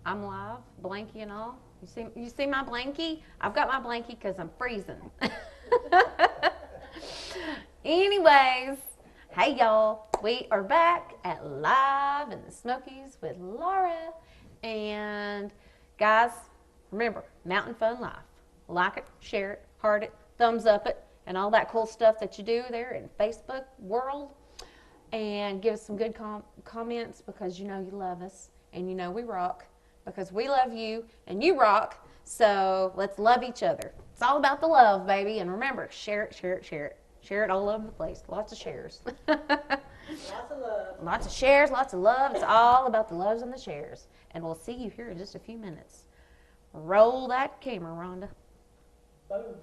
I'm live, blankie and all. You see my blankie? I've got my blankie because I'm freezing. Anyways, hey y'all, we are back at Live in the Smokies with Laura. And guys, remember, Mountain Fun Life. Like it, share it, heart it, thumbs up it, and all that cool stuff that you do there in Facebook world. And give us some good comments because you know you love us and you know we rock because we love you and you rock. So let's love each other. It's all about the love, baby. And remember, share it, share it, share it. Share it all over the place. Lots of shares. Lots of love. Lots of shares, lots of love. It's all about the loves and the shares. And we'll see you here in just a few minutes. Roll that camera, Rhonda. Boom.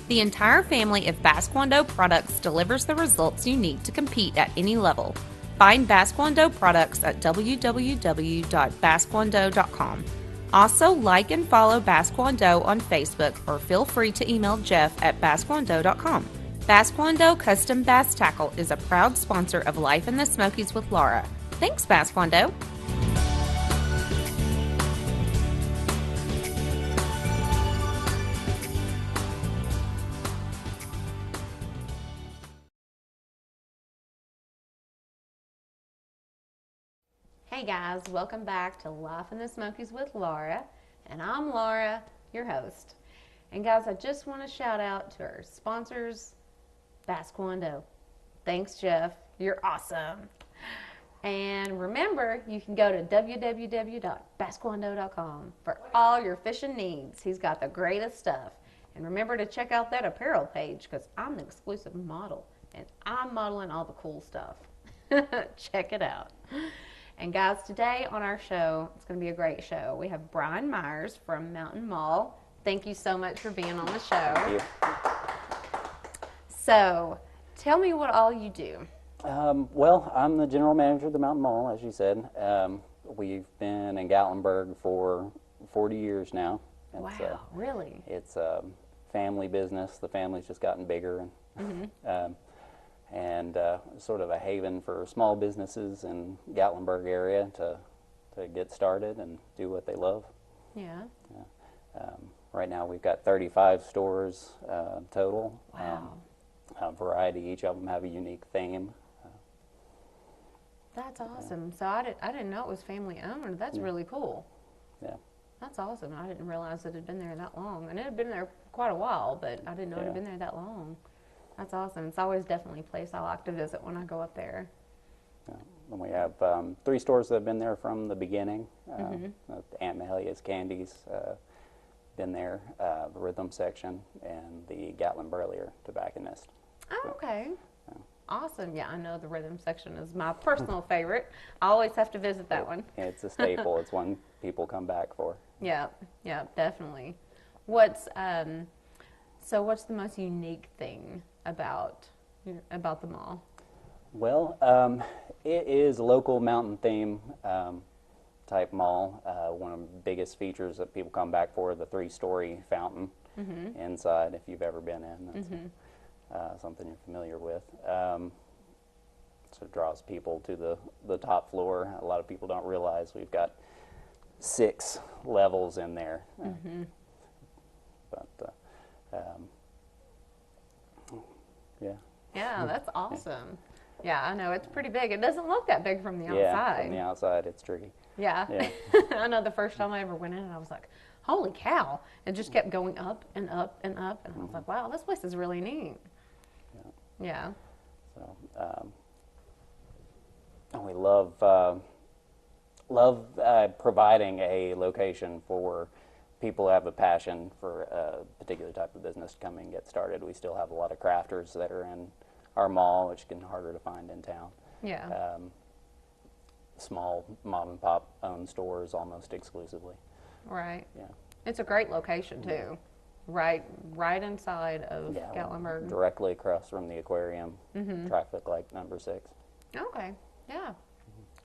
The entire family of Basquando products delivers the results you need to compete at any level. Find Basquando products at www.basquando.com. Also, like and follow Basquando on Facebook or feel free to email Jeff at basquando.com. Basquando Custom Bass Tackle is a proud sponsor of Life in the Smokies with Laura. Thanks, Basquando. Hey guys, welcome back to Life in the Smokies with Laura. And I'm Laura, your host. And guys, I just want to shout out to our sponsors, Basquando. Thanks, Jeff. You're awesome. And remember, you can go to www.basquando.com for all your fishing needs. He's got the greatest stuff. And remember to check out that apparel page because I'm the exclusive model and I'm modeling all the cool stuff. Check it out. And guys, today on our show, it's going to be a great show. We have Brian Myers from Mountain Mall. Thank you so much for being on the show. Thank you. So, tell me what all you do. Well, I'm the general manager of the Mountain Mall, as you said. We've been in Gatlinburg for 40 years now. Wow, really? It's a family business. The family's just gotten bigger. And sort of a haven for small businesses in Gatlinburg area to get started and do what they love. Yeah. Right now we've got 35 stores total. Wow. A variety. Each of them have a unique theme. That's awesome. So I didn't know it was family owned. That's really cool. Yeah. That's awesome. I didn't realize it had been there that long. And it had been there quite a while, but I didn't know it had been there that long. That's awesome. It's always definitely a place I like to visit when I go up there. And we have 3 stores that have been there from the beginning. Aunt Mahalia's Candies, been there, the Rhythm section, and the Gatlin Burlier Tobacconist. Oh, okay. Awesome. Yeah, I know the Rhythm section is my personal favorite. I always have to visit that one. It's a staple. It's one people come back for. Yeah, definitely. So what's the most unique thing about the mall? Well, it is a local mountain theme type mall. One of the biggest features that people come back for, the 3-story fountain inside, if you've ever been in. That's something you're familiar with. So it draws people to the top floor. A lot of people don't realize we've got 6 levels in there. Yeah, that's awesome. Yeah, I know. It's pretty big. It doesn't look that big from the outside. Yeah, from the outside, it's tricky. Yeah. I know the first time I ever went in, I was like, holy cow. It just kept going up and up and up. And I was like, wow, this place is really neat. Yeah. So, and we love providing a location for people who have a passion for a particular type of business to come and get started. We still have a lot of crafters that are in our mall, which can harder to find in town. Yeah. Small mom and pop owned stores almost exclusively. Right. Yeah. It's a great location too. Right inside of Gatlinburg. Directly across from the aquarium, traffic light number 6. Okay. Yeah.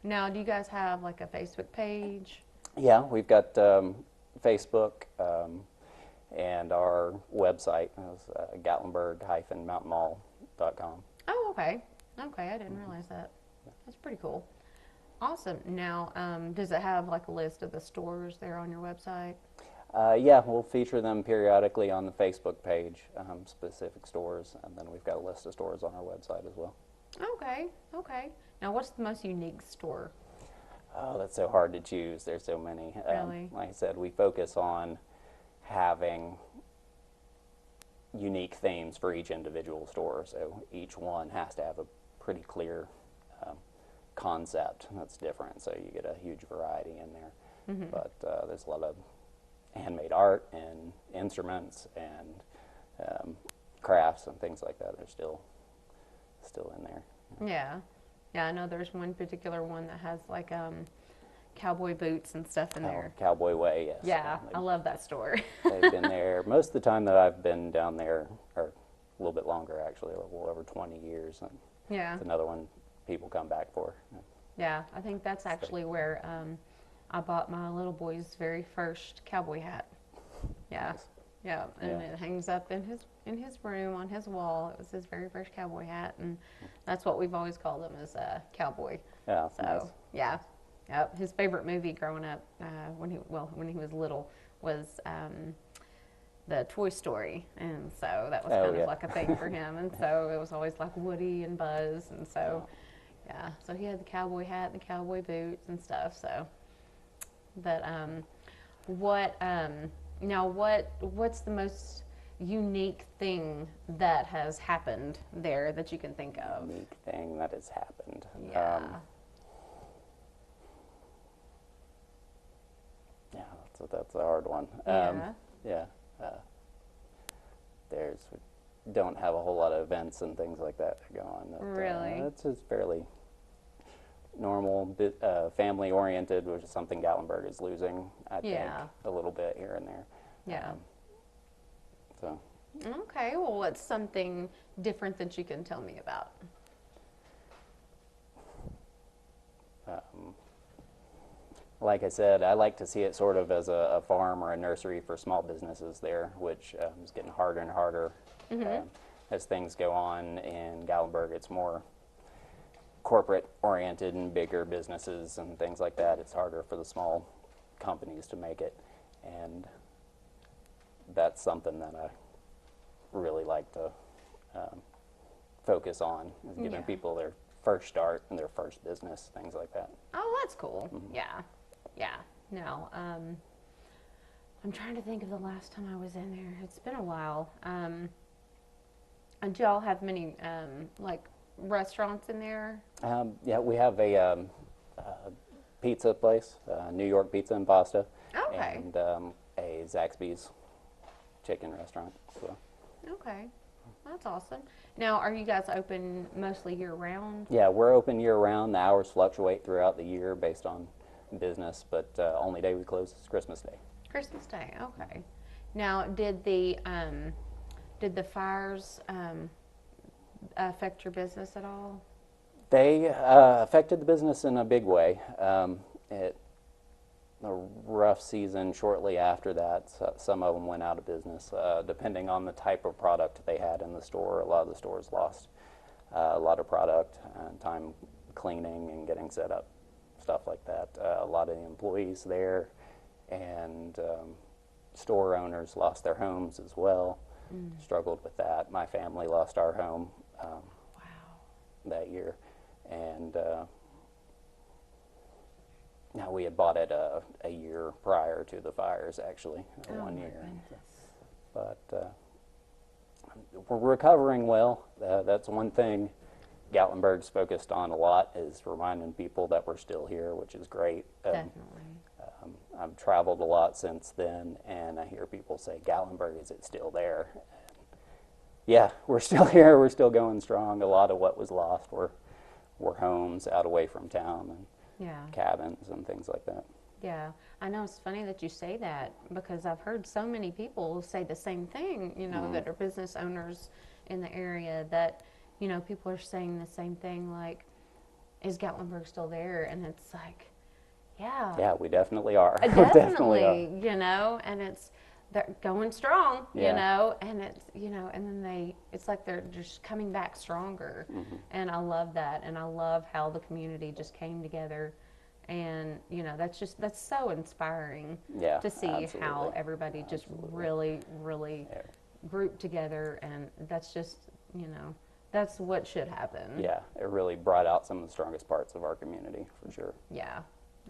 Now, do you guys have like a Facebook page? Yeah, we've got Facebook, And our website is gatlinburg-mountainmall.com. Oh, okay. Okay, I didn't realize that. That's pretty cool. Awesome. Now, does it have like a list of the stores there on your website? Yeah, we'll feature them periodically on the Facebook page, specific stores, and then we've got a list of stores on our website as well. Okay, okay. Now, what's the most unique store? Oh, that's so hard to choose. There's so many. Really? Like I said, we focus on having unique themes for each individual store, so each one has to have a pretty clear concept that's different, so you get a huge variety in there. But there's a lot of handmade art and instruments and crafts and things like that. They're still in there. Yeah. Yeah, I know there's one particular one that has like cowboy boots and stuff in there. Cowboy Way, yes. Yeah, I love that store. They've been there most of the time that I've been down there, or a little bit longer actually, well over 20 years. And Yeah. it's another one people come back for. Yeah, I think that's actually where I bought my little boy's very first cowboy hat. Yeah, yeah, and Yeah. it hangs up in his room on his wall. It was his very first cowboy hat, and that's what we've always called him, as a cowboy. Yeah, So nice. yeah, yep. His favorite movie growing up, when he was little, was the Toy Story, and so that was Oh, kind of yeah. like a thing for him. And so it was always like Woody and Buzz, and so yeah, so he had the cowboy hat and the cowboy boots and stuff. So, but what's the most unique thing that has happened there that you can think of? Unique thing that has happened. Yeah. Yeah, that's a hard one. Yeah. Yeah. We don't have a whole lot of events and things like that that go on. Really? It's just fairly normal, family oriented, which is something Gatlinburg is losing, I think, Yeah. a little bit here and there. Yeah. So, Okay. Well, what's something different that you can tell me about? like I said, I like to see it sort of as a farm or a nursery for small businesses there, which is getting harder and harder as things go on. In Gatlinburg, it's more corporate oriented and bigger businesses and things like that. It's harder for the small companies to make it, and that's something that I really like to focus on, is giving Yeah. people their first start and their first business, things like that. Oh, that's cool. Yeah. Yeah. No. I'm trying to think of the last time I was in there. It's been a while. And do y'all have many like restaurants in there? Yeah, we have a pizza place, New York Pizza and Pasta, Okay. and a Zaxby's chicken restaurant as well. Okay. That's awesome. Now, are you guys open mostly year round? Yeah, we're open year round. The hours fluctuate throughout the year based on business, but only day we close is Christmas Day. Christmas Day. Okay. Now, did the fires affect your business at all? They affected the business in a big way. A rough season shortly after that. Some of them went out of business, depending on the type of product they had in the store. A lot of the stores lost a lot of product and time cleaning and getting set up, stuff like that. A lot of the employees there and store owners lost their homes as well. Struggled with that. My family lost our home that year, and now we had bought it a year prior to the fires, actually, 1 year. But we're recovering well. That's one thing Gatlinburg's focused on a lot, is reminding people that we're still here, which is great. Definitely. I've traveled a lot since then, and I hear people say, Gatlinburg, is it still there? And yeah, we're still here. We're still going strong. A lot of what was lost were homes out away from town and Yeah. cabins and things like that. Yeah, I know it's funny that you say that, because I've heard so many people say the same thing, that are business owners in the area, that, people are saying the same thing, like, is Gatlinburg still there? And it's like, yeah. Yeah, we definitely are. We Definitely, are. and it's they're going strong, you Yeah. know, and it's, you know, and then it's like they're just coming back stronger. And I love that. And I love how the community just came together. And, you know, that's so inspiring Yeah, to see how absolutely. everybody just really, really grouped together. And that's just, you know, that's what should happen. Yeah, it really brought out some of the strongest parts of our community, for sure. Yeah.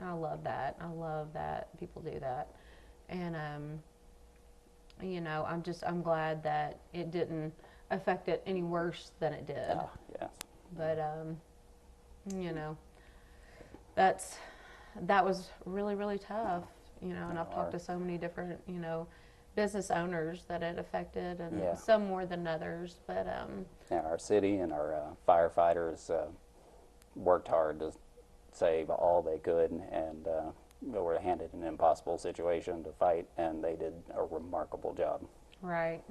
I love that. I love that people do that. And, you know, I'm glad that it didn't affect it any worse than it did. Ah, yes. But, you know, that was really, really tough, you know, and I've talked to so many different, you know, business owners that it affected, and Yeah. some more than others. But, Yeah, our city and our firefighters worked hard to save all they could, and they were handed an impossible situation to fight, and they did a remarkable job. right.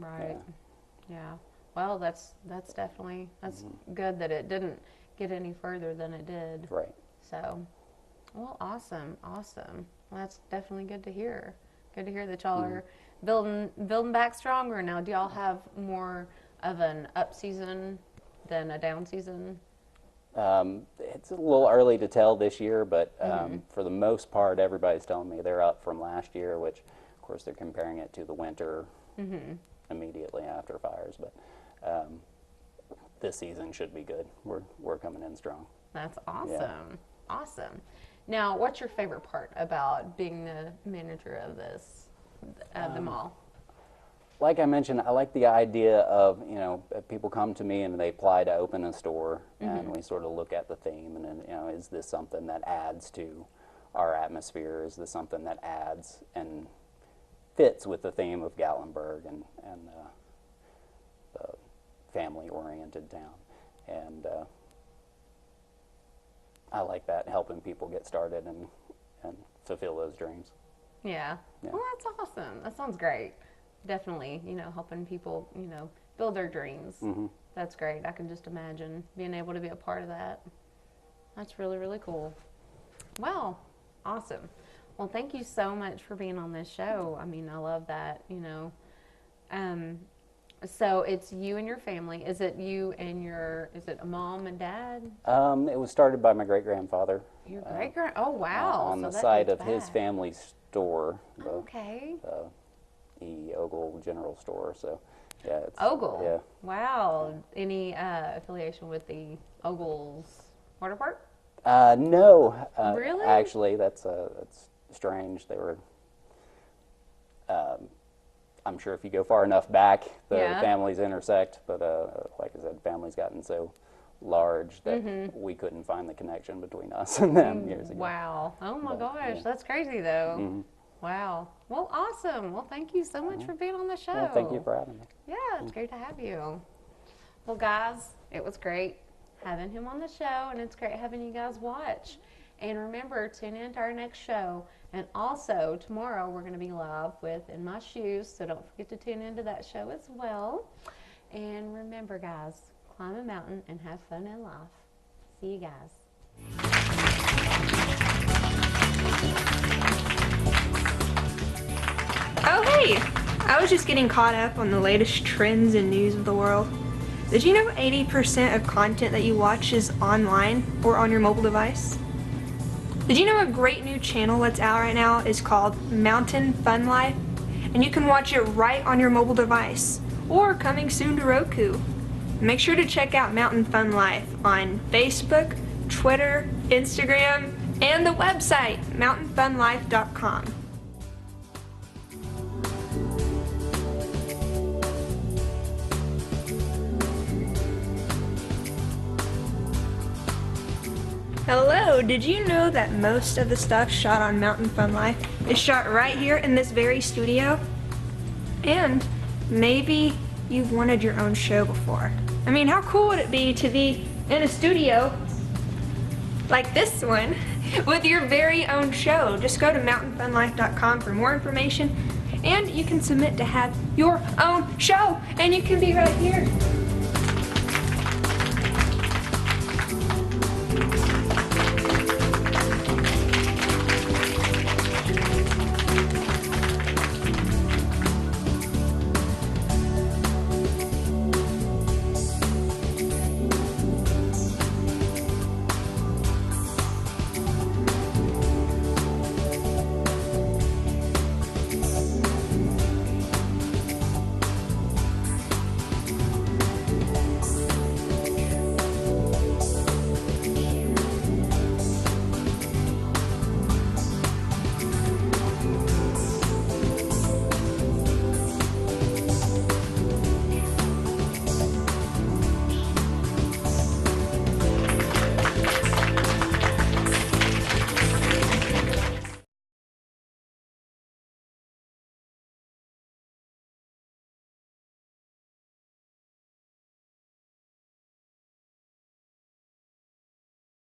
Yeah. Well, that's definitely, that's good that it didn't get any further than it did. Right. So, well, awesome. Well, that's definitely good to hear. Good to hear that y'all are building back stronger now. Do y'all have more of an up season than a down season? It's a little early to tell this year, but for the most part, everybody's telling me they're up from last year, which, of course, they're comparing it to the winter immediately after fires. But this season should be good. We're coming in strong. That's awesome. Awesome. Now, what's your favorite part about being the manager of the mall? Like I mentioned, I like the idea of, you know, people come to me and they apply to open a store, and we sort of look at the theme, and then, you know, is this something that adds to our atmosphere? Is this something that adds and fits with the theme of Gatlinburg and the family-oriented town? And I like that, helping people get started and fulfill those dreams. Yeah. Yeah. Well, that's awesome. That sounds great. Definitely, you know, helping people, you know, build their dreams. That's great. I can just imagine being able to be a part of that. That's really, really cool. Wow. Awesome. Well, thank you so much for being on this show. I mean, I love that, you know. So it's you and your family. Is it you and is it a mom and dad? It was started by my great-grandfather. Your great-grand, oh, wow. On So the that side dates of his back. family's store, the Okay. Ogle General Store. So, yeah. It's, Ogle. Yeah. Wow. Any affiliation with the Ogles Water Park? No. Really? Actually, that's strange. They were. I'm sure if you go far enough back, the Yeah. families intersect. But like I said, families gotten so large that we couldn't find the connection between us and them years ago. Wow. Oh my But, gosh. yeah. That's crazy though. Wow. Well, awesome. Well, thank you so much for being on the show. Well, thank you for having me. Yeah, it's great to have you. Well, guys, it was great having him on the show, and it's great having you guys watch. And remember, tune in to our next show. And also, tomorrow we're going to be live with In My Shoes, so don't forget to tune into that show as well. And remember, guys, climb a mountain and have fun in life. See you guys. Oh, hey! I was just getting caught up on the latest trends and news of the world. Did you know 80% of content that you watch is online or on your mobile device? Did you know a great new channel that's out right now is called Mountain Fun Life? And you can watch it right on your mobile device, or coming soon to Roku. Make sure to check out Mountain Fun Life on Facebook, Twitter, Instagram, and the website, mountainfunlife.com. Hello, did you know that most of the stuff shot on Mountain Fun Life is shot right here in this very studio? And maybe you've wanted your own show before. I mean, how cool would it be to be in a studio like this one with your very own show? Just go to mountainfunlife.com for more information, and you can submit to have your own show, and you can be right here